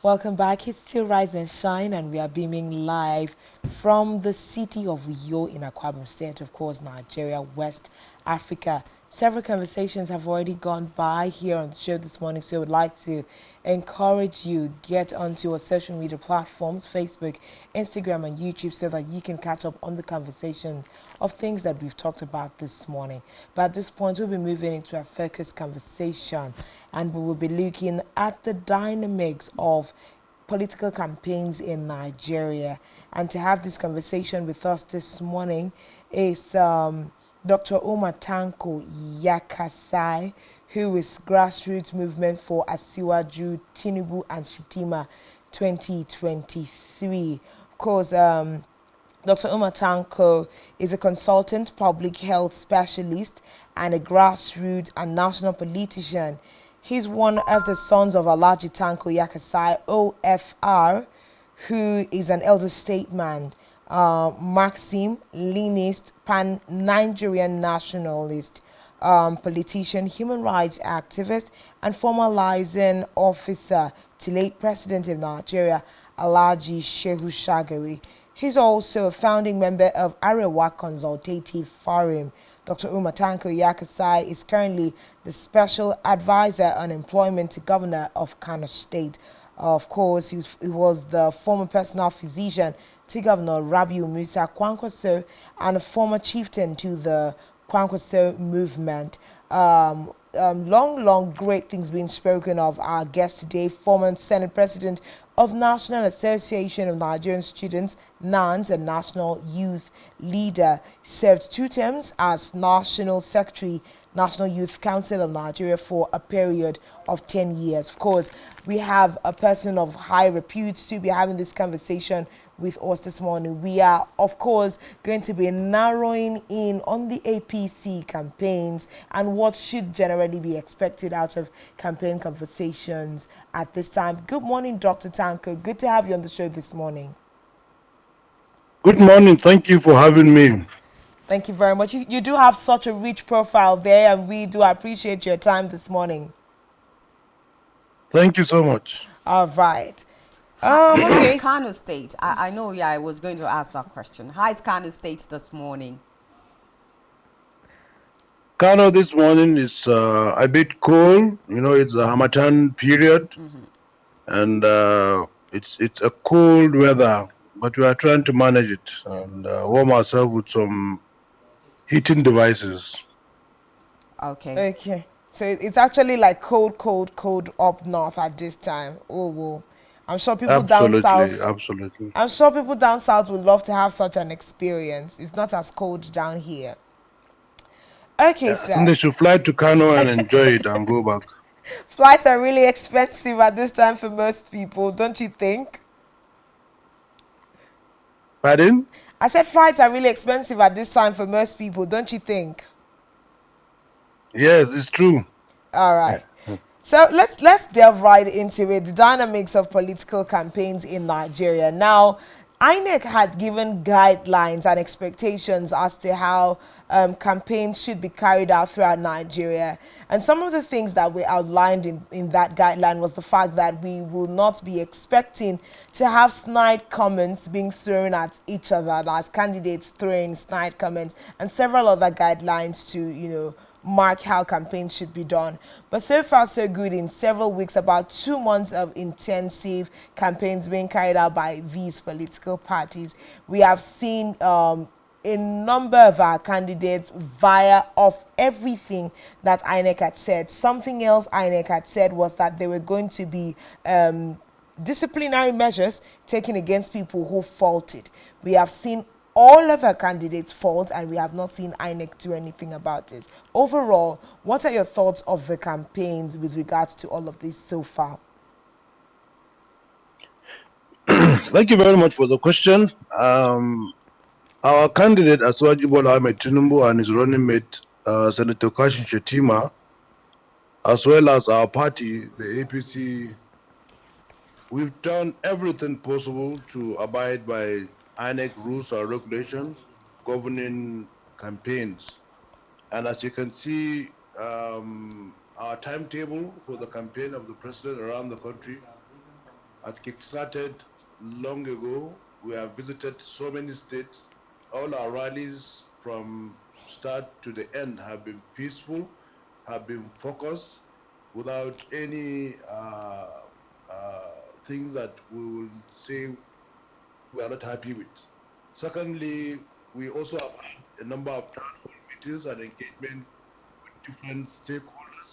Welcome back. It's still Rise and Shine, and we are beaming live from the city of Uyo in Akwa Ibom State, of course, Nigeria, West Africa. Several conversations have already gone by here on the show this morning, so I would like to encourage you get onto our social media platforms, Facebook, Instagram, and YouTube, so that you can catch up on the conversation of things that we've talked about this morning. But at this point, we'll be moving into our focus conversation, and we will be looking at the dynamics of political campaigns in Nigeria. And to have this conversation with us this morning is Dr. Omar Tanko Yakasai, who is grassroots movement for Asiwaju, Tinubu, and Shitima 2023. Of course, Dr. Omar Tanko is a consultant public health specialist and a grassroots and national politician. He's one of the sons of Alhaji Tanko Yakasai, OFR, who is an elder statesman, Maxim, Leninist, pan-Nigerian nationalist, politician, human rights activist, and former liaison officer to late President of Nigeria, Alhaji Shehu Shagari. He's also a founding member of Arewa Consultative Forum. Dr. Umar Tanko Yakasai is currently the Special Advisor on Employment to Governor of Kano State. Of course, he was the former personal physician to Governor Rabiu Musa Kwankwaso and a former chieftain to the Kwankwaso movement. Long, great things being spoken of. Our guest today, former Senate President of National Association of Nigerian Students, NANS, and National Youth Leader, served 2 terms as National Secretary, National Youth Council of Nigeria for a period of 10 years. Of course, we have a person of high repute to be having this conversation with us this morning. We are, of course, going to be narrowing in on the APC campaigns and what should generally be expected out of campaign conversations at this time. Good morning, Dr. Tanko. Good to have you on the show this morning. Good morning. Thank you for having me. Thank you very much. You do have such a rich profile there, and we do appreciate your time this morning. Thank you so much. All right. How's Okay. Kano State? I know, yeah, I was going to ask that question. How's Kano State this morning? Kano this morning is a bit cold. You know, it's a Hamatan period, and it's a cold weather, but we are trying to manage it and warm ourselves with some heating devices. Okay. Okay. So it's actually like cold up north at this time. Oh, whoa. I'm sure people down Absolutely, south. absolutely. I'm sure people down south would love to have such an experience. It's not as cold down here. Okay, I think sir. they should fly to Kano and enjoy it and go back. Flights are really expensive at this time for most people, don't you think? Pardon? I said flights are really expensive at this time for most people, don't you think? Yes, it's true. All right. So let's delve right into it. The dynamics of political campaigns in Nigeria. Now, INEC had given guidelines and expectations as to how campaigns should be carried out throughout Nigeria. And some of the things that were outlined in that guideline was the fact that we will not be expecting to have snide comments being thrown at each other, as candidates throwing snide comments, and several other guidelines to, mark how campaigns should be done. But so far, so good. In several weeks, about 2 months of intensive campaigns being carried out by these political parties, we have seen a number of our candidates via off everything that INEC had said. Something else INEC had said was that there were going to be disciplinary measures taken against people who faulted. We have seen all of our candidates fault, and we have not seen INEC do anything about it. Overall, what are your thoughts of the campaigns with regards to all of this so far? Thank you very much for the question. Our candidate, Aswaji Bola Ahmed Tinubu, and his running mate, Senator Kashin Shetima, as well as our party, the APC, we've done everything possible to abide by INEC rules and regulations governing campaigns. And as you can see, our timetable for the campaign of the president around the country, has kick-started long ago. We have visited so many states. All our rallies from start to the end have been peaceful, have been focused, without any things that we will say we are not happy with. Secondly, we also have had a number of town hall meetings and engagement with different stakeholders.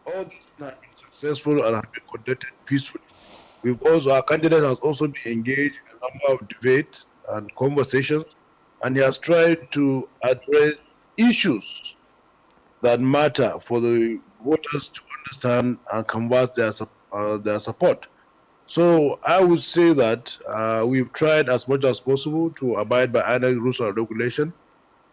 All these have been successful and have been conducted peacefully. Our candidate has also been engaged in a number of debates and conversations, and he has tried to address issues that matter for the voters to understand and canvass their support. So I would say that we've tried as much as possible to abide by INEC rules and regulation,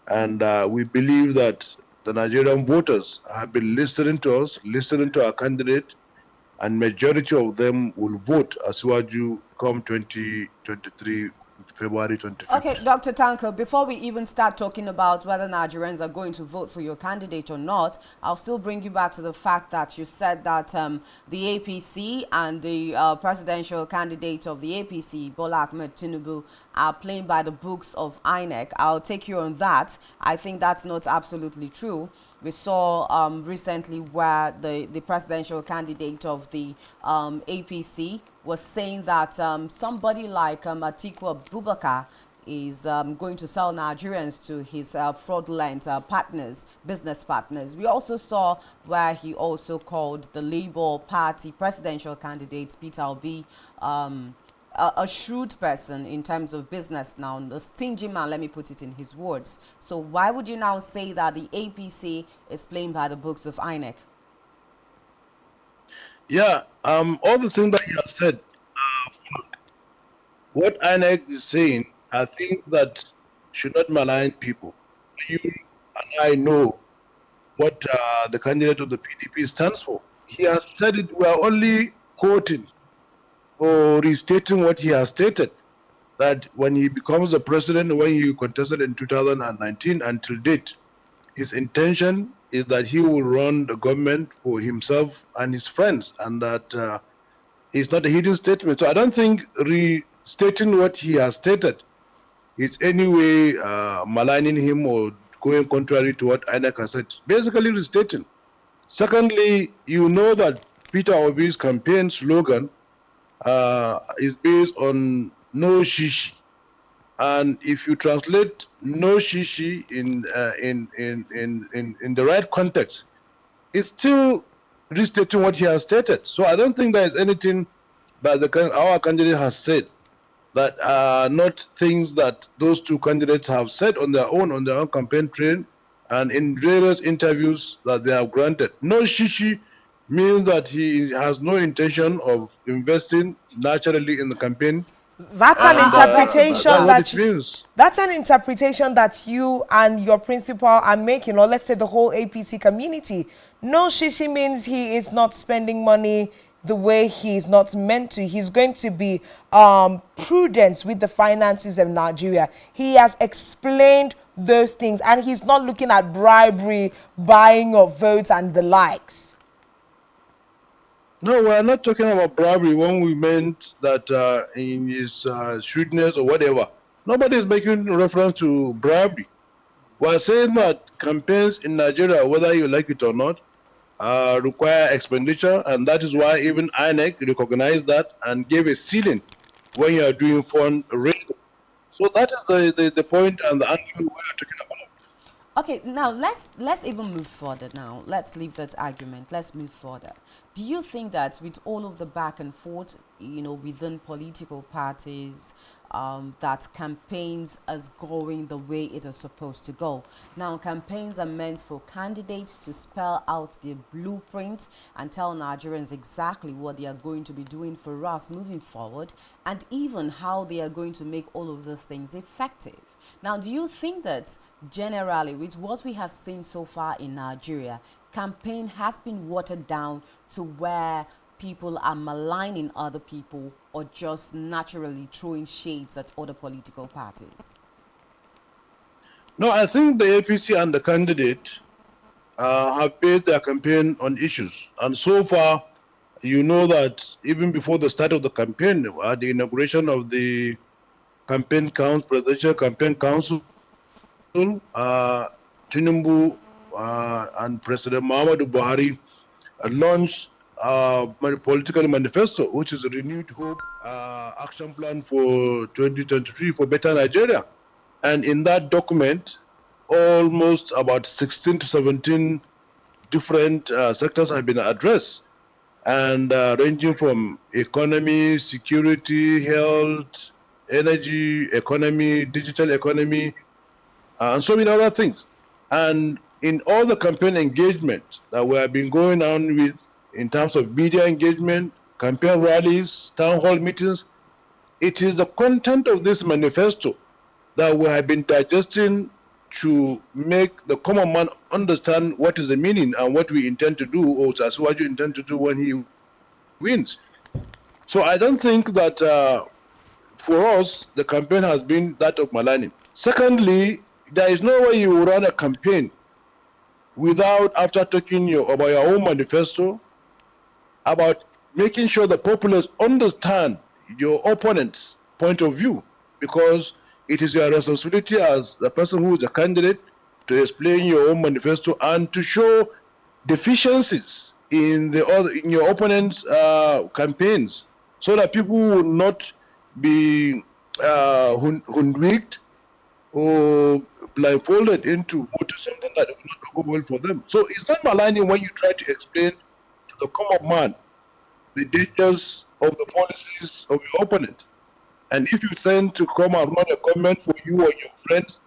and we believe that the Nigerian voters have been listening to us, listening to our candidate, and majority of them will vote as Asiwaju come 2023, February 25th. Okay, Dr. Tanko, before we even start talking about whether Nigerians are going to vote for your candidate or not, I'll still bring you back to the fact that you said that the APC and the presidential candidate of the APC, Bola Ahmed Tinubu, are playing by the books of INEC. I'll take you on that. I think that's not absolutely true. We saw recently where the presidential candidate of the APC was saying that somebody like Atiku Abubakar is going to sell Nigerians to his fraudulent partners, business partners. We also saw where he also called the Labour Party presidential candidate, Peter Obi, a shrewd person in terms of business now, a stingy man, let me put it in his words. So why would you now say that the APC is playing by the books of INEC? Yeah, all the things that you have said, what INEC is saying, I think that should not malign people. You and I know what the candidate of the PDP stands for. He has said it, we are only quoting or restating what he has stated, that when he becomes the president, when he contested in 2019 until date, his intention is that he will run the government for himself and his friends, and that it's not a hidden statement. So I don't think restating what he has stated is any way maligning him or going contrary to what INEC has said. Basically restating. Secondly, you know that Peter Obi's campaign slogan is based on no shishi, and if you translate no shishi in the right context, it's still restating what he has stated. So I don't think there is anything that our candidate has said that are not things that those two candidates have said on their own campaign trail and in various interviews that they have granted. No shishi means that he has no intention of investing naturally in the campaign. That's an interpretation That's what it means. that's an interpretation that you and your principal are making, or let's say the whole APC community. No shishi means he is not spending money the way he is not meant to. He's going to be prudent with the finances of Nigeria. He has explained those things, and he's not looking at bribery, buying of votes, and the likes. No, we're not talking about bribery when we meant that in his shrewdness or whatever. Nobody is making reference to bribery. We're saying that campaigns in Nigeria, whether you like it or not, require expenditure, and that is why even INEC recognized that and gave a ceiling when you are doing fundraising. So that is the point and the angle we are talking about. Okay, now let's even move further now. Let's leave that argument. Let's move further. Do you think that with all of the back and forth, within political parties, that campaigns is going the way it is supposed to go? Now, campaigns are meant for candidates to spell out their blueprint and tell Nigerians exactly what they are going to be doing for us moving forward, and even how they are going to make all of those things effective. Now, do you think that generally, with what we have seen so far in Nigeria, campaign has been watered down to where people are maligning other people or just naturally throwing shades at other political parties? No, I think the APC and the candidate have based their campaign on issues. And so far, You know that even before the start of the campaign, at the inauguration of the presidential campaign council, Tinubu and President Muhammadu Buhari launched my political manifesto, which is a renewed hope action plan for 2023 for better Nigeria. And in that document, almost about 16 to 17 different sectors have been addressed, and ranging from economy, security, health, energy, economy, digital economy, and so many other things. And in all the campaign engagement that we have been going on with in terms of media engagement, campaign rallies, town hall meetings, it is the content of this manifesto that we have been digesting to make the common man understand what is the meaning and what we intend to do, or Sasuwaju intend to do when he wins. So I don't think that for us, the campaign has been that of Malani. Secondly, there is no way you run a campaign without, after talking about your own manifesto, about making sure the populace understand your opponent's point of view, because it is your responsibility as the person who is a candidate to explain your own manifesto and to show deficiencies in your opponent's campaigns, so that people will not be hoodwinked or blindfolded into voting something that will not go well for them. So it's not maligning when you try to explain to the common man the dangers of the policies of your opponent. And if you tend to come and run a government for you or your friends,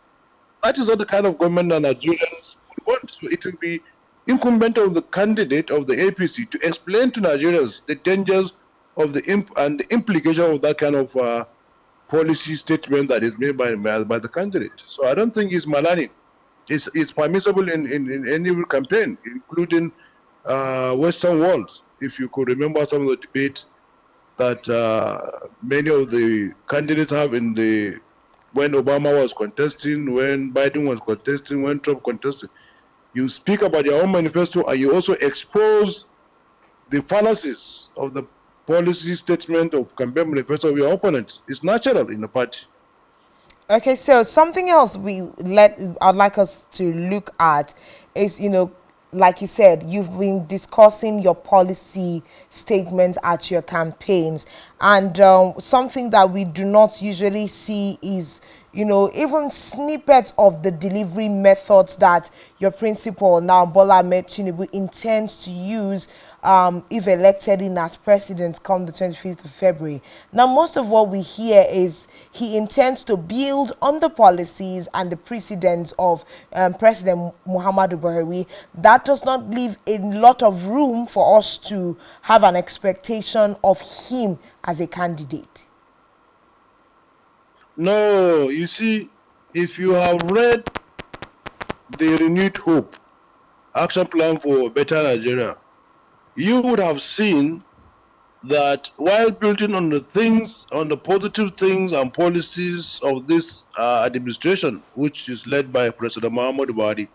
that is not the kind of government that Nigerians would want. So it will be incumbent on the candidate of the APC to explain to Nigerians the dangers of the implication of that kind of policy statement that is made by the candidate. So I don't think it's maligning. It's permissible in any campaign, including Western world. If you could remember some of the debates that many of the candidates have when Obama was contesting, when Biden was contesting, when Trump contested, you speak about your own manifesto and you also expose the fallacies of the policy statement of campaign manifesto of your opponent. It's natural in the party. Okay, so something else I'd like us to look at is, like you said, you've been discussing your policy statements at your campaigns, and something that we do not usually see is, even snippets of the delivery methods that your principal now Bola Ahmed Tinubu intends to use if elected in as president come the 25th of February. Now, most of what we hear is he intends to build on the policies and the precedents of President Muhammadu Buhari. That does not leave a lot of room for us to have an expectation of him as a candidate. No, you see, if you have read the renewed hope action plan for better Nigeria, you would have seen that while building on the positive things and policies of this administration, which is led by President Muhammad Buhari,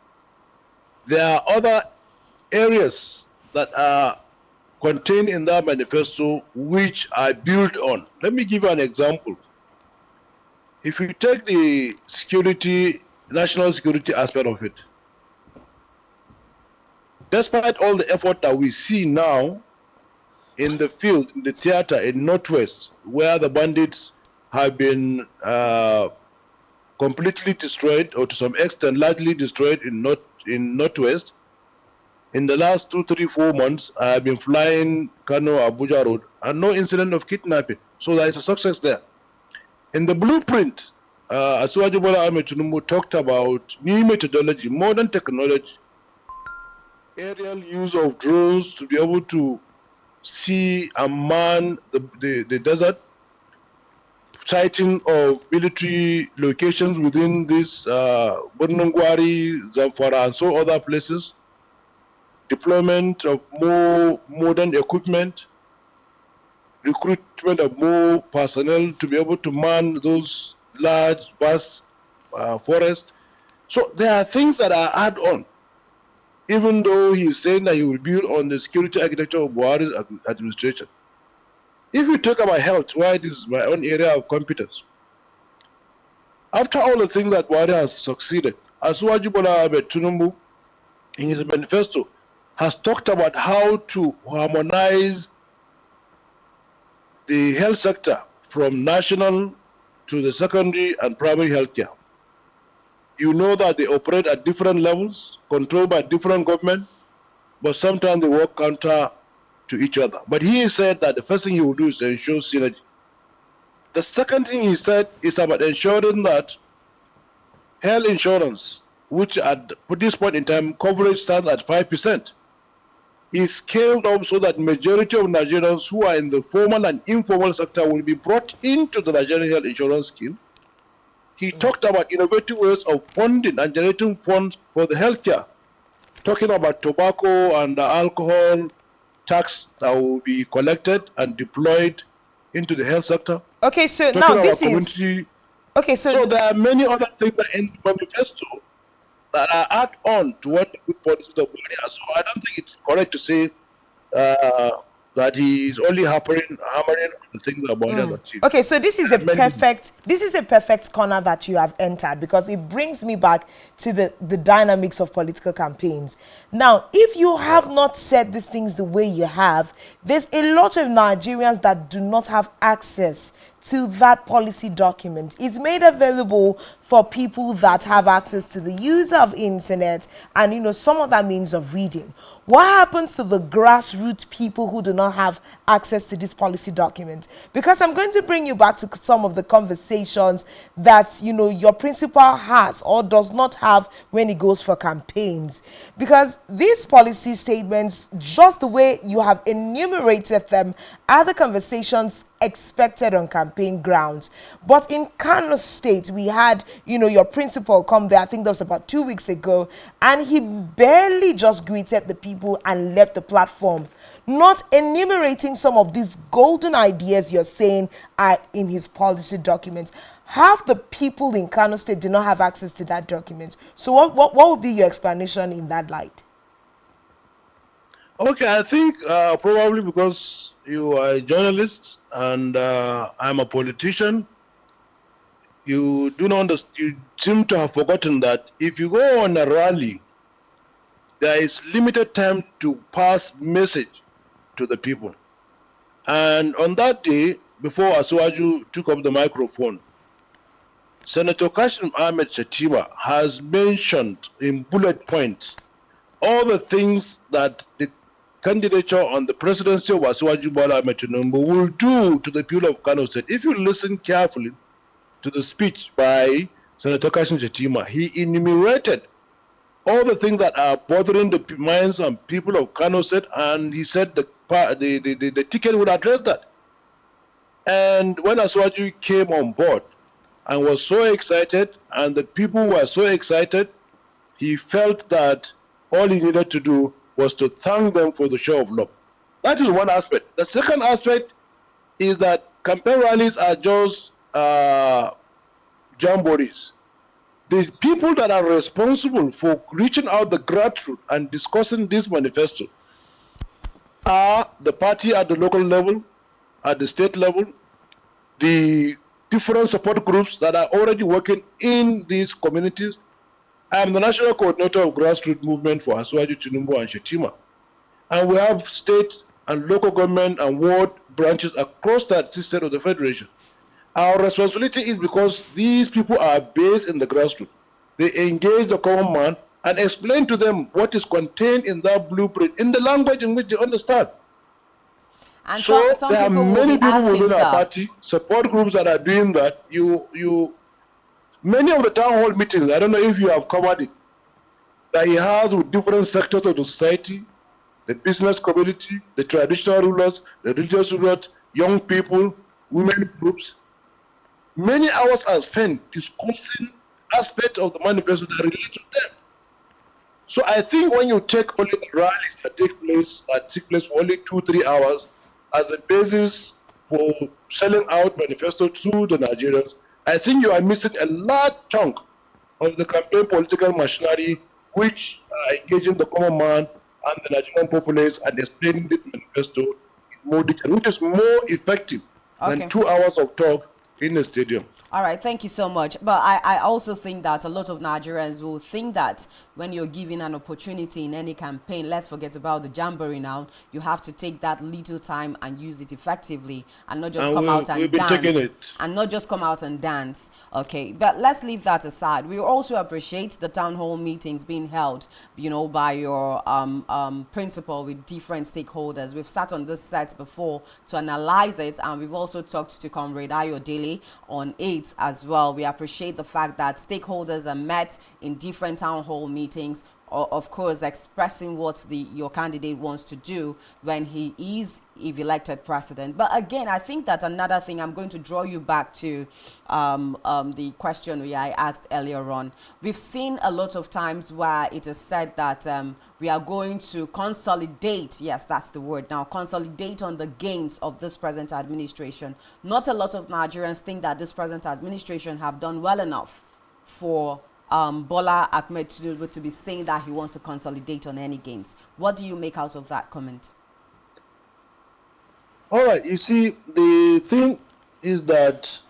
there are other areas that are contained in that manifesto which are built on. Let me give you an example. If you take the national security aspect of it, despite all the effort that we see now in the field, in the theater in Northwest, where the bandits have been completely destroyed, or to some extent largely destroyed in Northwest, in the last 2, 3, 4 months, I have been flying Kano Abuja Road and no incident of kidnapping. So there is a success there. In the blueprint, Asuwaju Bola Ahmed Tinubu talked about new methodology, modern technology, aerial use of drones to be able to see and man the desert, sighting of military locations within this Bornongwari, Zamfara, and so other places, deployment of more modern equipment, recruitment of more personnel to be able to man those large, vast forests. So there are things that are add-on. even though he's saying that he will build on the security architecture of Buhari's administration. If you talk about health, why this is my own area of competence. After all the things that Buhari has succeeded, Asuwaju Bola Ahmed Tinubu, in his manifesto, has talked about how to harmonize the health sector from national to the secondary and primary healthcare. You know that they operate at different levels, controlled by different government, but sometimes they work counter to each other. But he said that the first thing he will do is to ensure synergy. The second thing he said is about ensuring that health insurance, which at this point in time coverage stands at 5%, is scaled up so that majority of Nigerians who are in the formal and informal sector will be brought into the Nigerian health insurance scheme. He talked about innovative ways of funding and generating funds for the healthcare, talking about tobacco and alcohol tax that will be collected and deployed into the health sector. Okay, so Talking now about this community. is okay. So there are many other things that in the manifesto that are add on to what the good policies of Buhari are. So I don't think it's correct to say that he is only hammering on the things that Buhari has achieved. Okay, so this is a perfect corner that you have entered, because it brings me back to the dynamics of political campaigns. Now, if you have not said these things the way you have, there's a lot of Nigerians that do not have access to that policy document. It's made available for people that have access to the use of internet and some other means of reading. What happens to the grassroots people who do not have access to this policy document? Because I'm going to bring you back to some of the conversations that your principal has or does not have when he goes for campaigns. Because these policy statements, just the way you have enumerated them, are the conversations expected on campaign grounds. But in Kano State, we had your principal come there, I think that was about 2 weeks ago, and he barely just greeted the people and left the platforms, not enumerating some of these golden ideas you're saying are in his policy documents. Half the people in Kano State do not have access to that document. So what would be your explanation in that light? Okay, I think probably because you are a journalist and I'm a politician, you do not understand. You seem to have forgotten that if you go on a rally, there is limited time to pass message to the people. And on that day, before Asuwaju took up the microphone, Senator Kashim Ahmed Shatima has mentioned in bullet points all the things that the candidature on the presidency of Asuwaju Bola Ahmed Tinubu will do to the people of Kano State. If you listen carefully to the speech by Senator Kashim Shatima, he enumerated all the things that are bothering the minds and people of Kano State, and he said the ticket would address that. And when Asuwaju came on board and was so excited, and the people were so excited, he felt that all he needed to do was to thank them for the show of love. That is one aspect. The second aspect is that campaign rallies are just jamborees. The people that are responsible for reaching out the grassroots and discussing this manifesto are the party at the local level, at the state level, the different support groups that are already working in these communities. I am the national coordinator of grassroots movement for Asuwaju Tinubu and Shatima. And we have state and local government and ward branches across that system of the federation. Our responsibility is because these people are based in the grassroots. They engage the common man and explain to them what is contained in that blueprint in the language in which they understand. And so some there are people many will be people asking, within our party, support groups that are doing that. Many of the town hall meetings, I don't know if you have covered it, that he has with different sectors of the society, the business community, the traditional rulers, the religious rulers, young people, women groups. Many hours are spent discussing aspects of the manifesto that relate to them. So I think when you take only the rallies that take place for only 2-3 hours as a basis for selling out manifesto to the Nigerians, I think you are missing a large chunk of the campaign political machinery which are engaging the common man and the Nigerian populace and explaining this manifesto in more detail, which is more effective than Okay. 2 hours of talk in a stadium. All right, thank you so much. But I also think that a lot of Nigerians will think that when you're given an opportunity in any campaign, let's forget about the jamboree now, you have to take that little time and use it effectively and not just And come out we've and been taking dance. it. And not just come out and dance. Okay, but let's leave that aside. We also appreciate the town hall meetings being held, by your principal with different stakeholders. We've sat on this set before to analyze it, and we've also talked to Comrade Ayo Dele on it as well. We appreciate the fact that stakeholders are met in different town hall meetings, of course expressing what your candidate wants to do when he is, if elected, president. But again, I think that another thing, I'm going to draw you back to the question I asked earlier on. We've seen a lot of times where it is said that we are going to consolidate, yes, that's the word now, consolidate on the gains of this present administration. Not a lot of Nigerians think that this present administration have done well enough for Bola Ahmed Tinubu to be saying that he wants to consolidate on any gains. What do you make out of that comment? All right, you see, the thing is that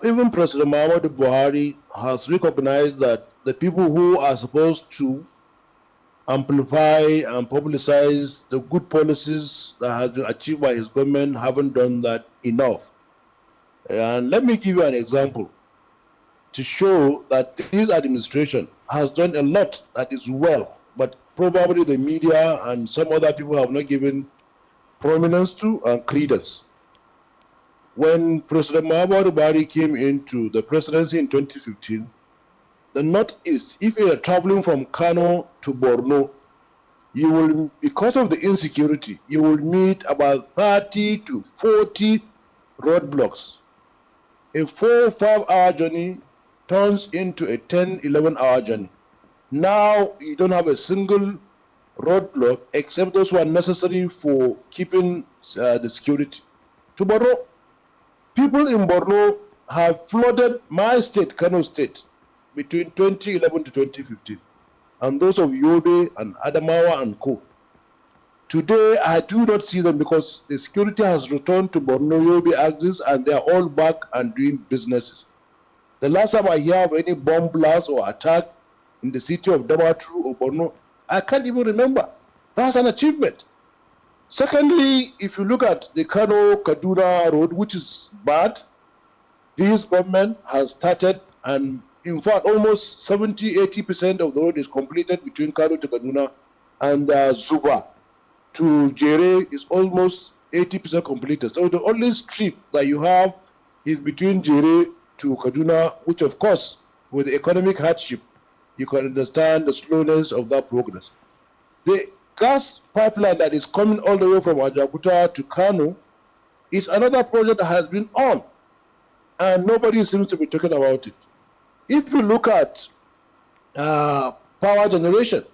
even President Muhammadu Buhari has recognized that the people who are supposed to amplify and publicize the good policies that have been achieved by his government haven't done that enough. And let me give you an example to show that this administration has done a lot that is well, but probably the media and some other people have not given prominence to and credence. When President Muhammadu Buhari came into the presidency in 2015, the Northeast, if you are traveling from Kano to Borno, you will, because of the insecurity, you will meet about 30 to 40 roadblocks. A 4-5 hour journey turns into a 10-11 hour journey. Now you don't have a single roadblock except those who are necessary for keeping the security. To Borno, people in Borno have flooded my state, Kano State, between 2011 to 2015, and those of Yobe and Adamawa and Co. Today, I do not see them because the security has returned to Borno-Yobe axis and they are all back and doing businesses. The last time I hear of any bomb blast or attack in the city of Damaturu or Borno, I can't even remember. That's an achievement. Secondly, if you look at the Kano-Kaduna road, which is bad, this government has started, and in fact, almost 70-80% of the road is completed between Kano to Kaduna, and Zuba to Jere is almost 80% completed. So the only strip that you have is between Jere to Kaduna, which of course, with the economic hardship, you can understand the slowness of that progress. The gas pipeline that is coming all the way from Ajakuta to Kano is another project that has been on, and nobody seems to be talking about it. If you look at power generation,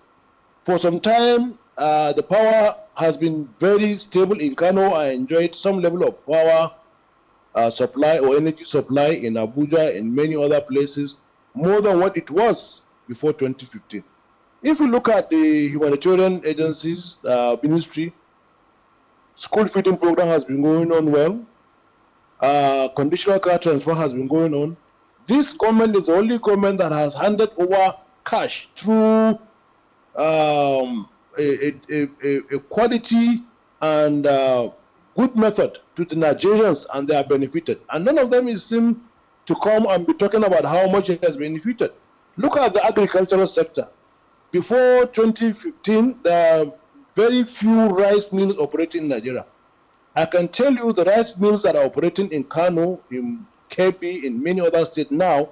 for some time, the power has been very stable in Kano. I enjoyed some level of power supply or energy supply in Abuja and many other places, more than what it was before 2015. If you look at the humanitarian agencies, ministry, school feeding program has been going on well. Conditional car transfer has been going on. This government is the only government that has handed over cash through a quality and good method to the Nigerians, and they are benefited. And none of them seem to come and be talking about how much it has benefited. Look at the agricultural sector. Before 2015, there are very few rice mills operating in Nigeria. I can tell you the rice mills that are operating in Kano, in Kebbi, in many other states now,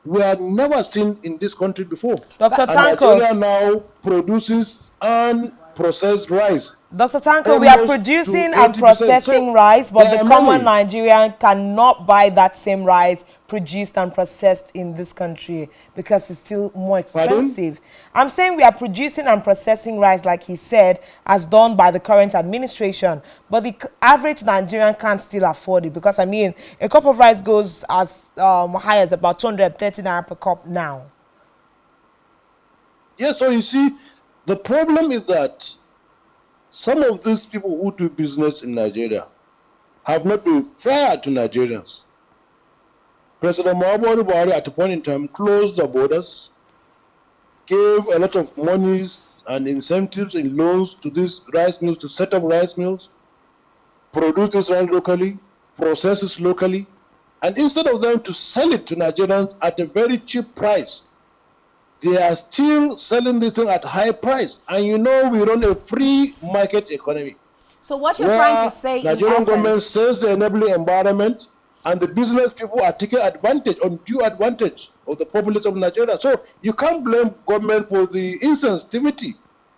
were never seen in this country before. Dr. And Tanko, Nigeria now produces unprocessed rice. Dr. Tanko, we are producing and processing rice, but the common Nigerian cannot buy that same rice produced and processed in this country because it's still more expensive. Pardon? I'm saying we are producing and processing rice, like he said, as done by the current administration, but the average Nigerian can't still afford it because, I mean, a cup of rice goes as high as about 230 naira per cup now. Yeah, so you see, the problem is that some of these people who do business in Nigeria have not been fair to Nigerians. President Muhammadu Buhari at a point in time closed the borders, gave a lot of monies and incentives and loans to these rice mills to set up rice mills, produce this rice locally, process it locally, and instead of them to sell it to Nigerians at a very cheap price, they are still selling this thing at high price. And you know we run a free market economy. So what you're trying to say in Nigerian government essence, says the enabling environment, and the business people are taking advantage, undue advantage of the populace of Nigeria. So you can't blame government for the insensitivity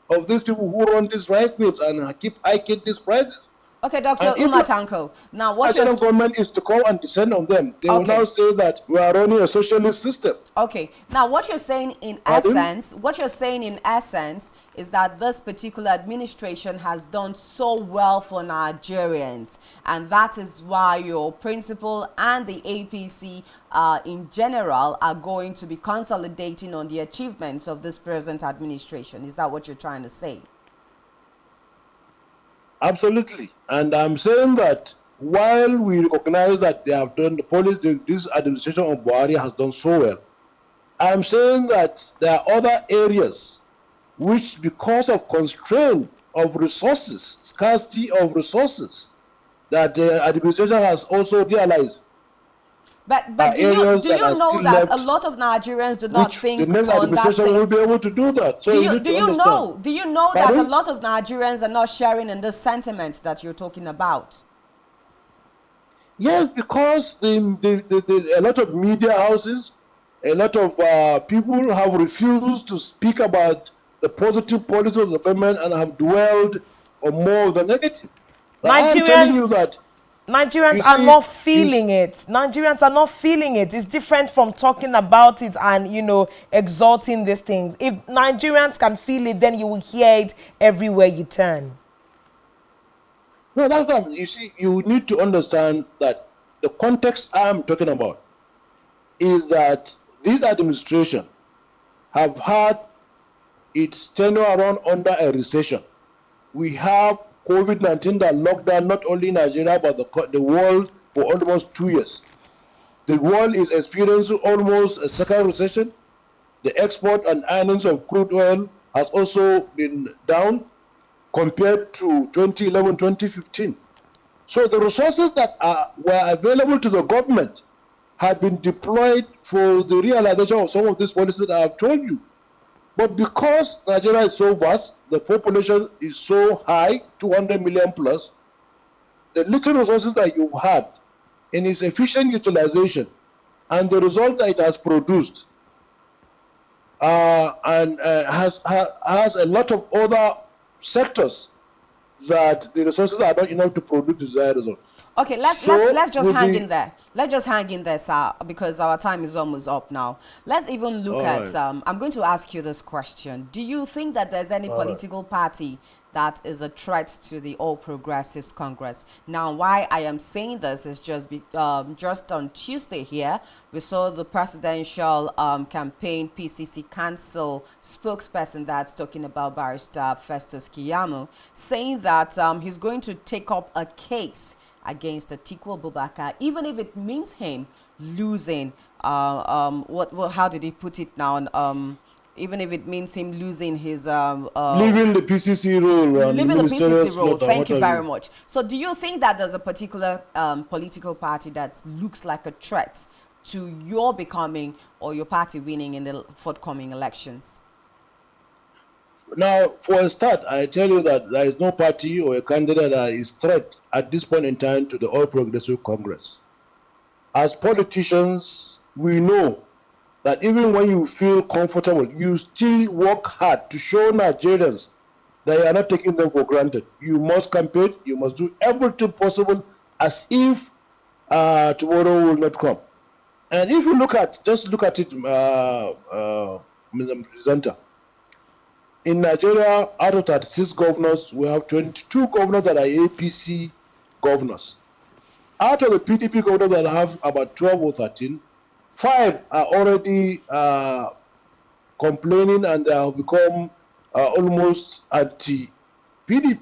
of these people who run these rice mills and keep hiking these prices. okay, Dr. And if Umatanko, now what Nigerian you're government is to come and descend on them, they will Okay. now say that we are running a socialist system. Okay, now what you're saying in Pardon? essence is that this particular administration has done so well for Nigerians, and that is why your principal and the APC in general are going to be consolidating on the achievements of this present administration. Is that what you're trying to say? Absolutely. And I'm saying that while we recognize that they have done the policy, this administration of Buhari has done so well, I'm saying that there are other areas which, because of constraint of resources, scarcity of resources, that the administration has also realized. But do you know that a lot of Nigerians do not think the next on that administration same... will be able to do that. So Do you know that a Pardon? lot of Nigerians are not sharing in the sentiments that you're talking about? Yes, because a lot of media houses, a lot of people have refused to speak about the positive policies of the government and have dwelled on more of the negative. I am telling you that Nigerians are not feeling it. Nigerians are not feeling it. It's different from talking about it and, you know, exalting these things. If Nigerians can feel it, then you will hear it everywhere you turn. No, that's not. You see, you need to understand that the context I'm talking about is that this administration have had its tenure around under a recession. We have COVID-19 that locked down not only Nigeria but the world for almost 2 years. The world is experiencing almost a second recession. The export and earnings of crude oil has also been down compared to 2011, 2015. So the resources that were available to the government had been deployed for the realization of some of these policies that I have told you. But because Nigeria is so vast, the population is so high, 200 million plus, the little resources that you had in its efficient utilization and the result that it has produced has a lot of other sectors that the resources are not enough to produce the desired result. Okay, let's just hang in there. Let's just hang in there, sir, because our time is almost up now. Let's even look at, I'm going to ask you this question. Do you think that there's any political party that is a threat to the All Progressives Congress? Now, why I am saying this is just on Tuesday here, we saw the presidential campaign PCC Council spokesperson that's talking about Barrister Festus Keyamo, saying that he's going to take up a case against Atiku Abubakar, even if it means him losing, how did he put it now? Even if it means him losing his... leaving the PCC role. Leaving the PCC role, thank you very much. So do you think that there's a particular political party that looks like a threat to your becoming or your party winning in the forthcoming elections? Now, for a start, I tell you that there is no party or a candidate that is threat at this point in time to the All Progressive Congress. As politicians, we know that even when you feel comfortable, you still work hard to show Nigerians that you are not taking them for granted. You must campaign, you must do everything possible as if tomorrow will not come. And if you just look at it, Mr. Presenter, in Nigeria, out of 36 governors, we have 22 governors that are APC governors. Out of the PDP governors that have about 12 or 13, 5 are already complaining and they have become almost anti-PDP.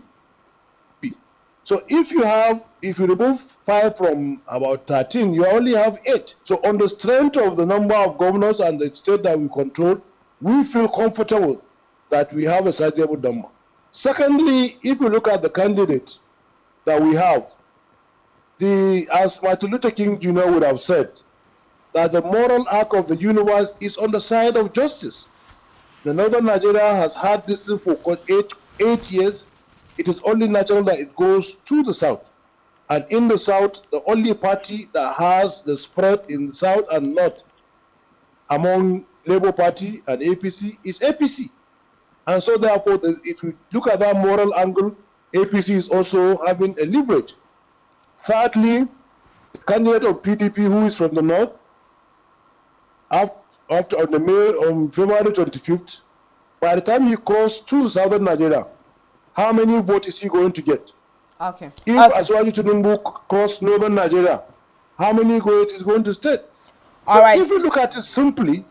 So if you remove 5 from about 13, you only have 8. So on the strength of the number of governors and the state that we control, we feel comfortable that we have a sizable number. Secondly, if you look at the candidate that we have, as Martin Luther King Jr. would have said, that the moral arc of the universe is on the side of justice. The Northern Nigeria has had this thing for 8 years. It is only natural that it goes to the south. And in the south, the only party that has the spread in the south and north among Labour Party and APC is APC. And so therefore, if we look at that moral angle, APC is also having a leverage. Thirdly, the candidate of PDP who is from the north, on February 25th, by the time he crossed to southern Nigeria, how many votes is he going to get? Okay. If Asuwaju Tinubu cross northern Nigeria, how many votes is going to state? So if you look at it simply,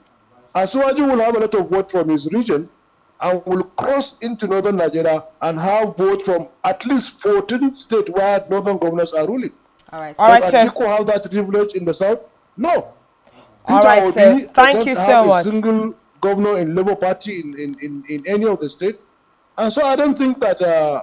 Asuwaju will have a lot of votes from his region and will cross into northern Nigeria and have votes from at least 14 states where northern governors are ruling. All right. Does Atiku have that privilege in the south? No. All right, sir. Thank you so much. A single governor in Labour Party in any of the states. And so I don't think that,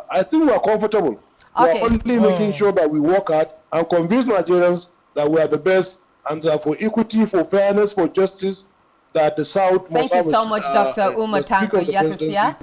I think we are comfortable. Okay. We are only making sure that we work hard and convince Nigerians that we are the best and for equity, for fairness, for justice, that the South Thank you so much, Dr. Umar Tanko Yatisia.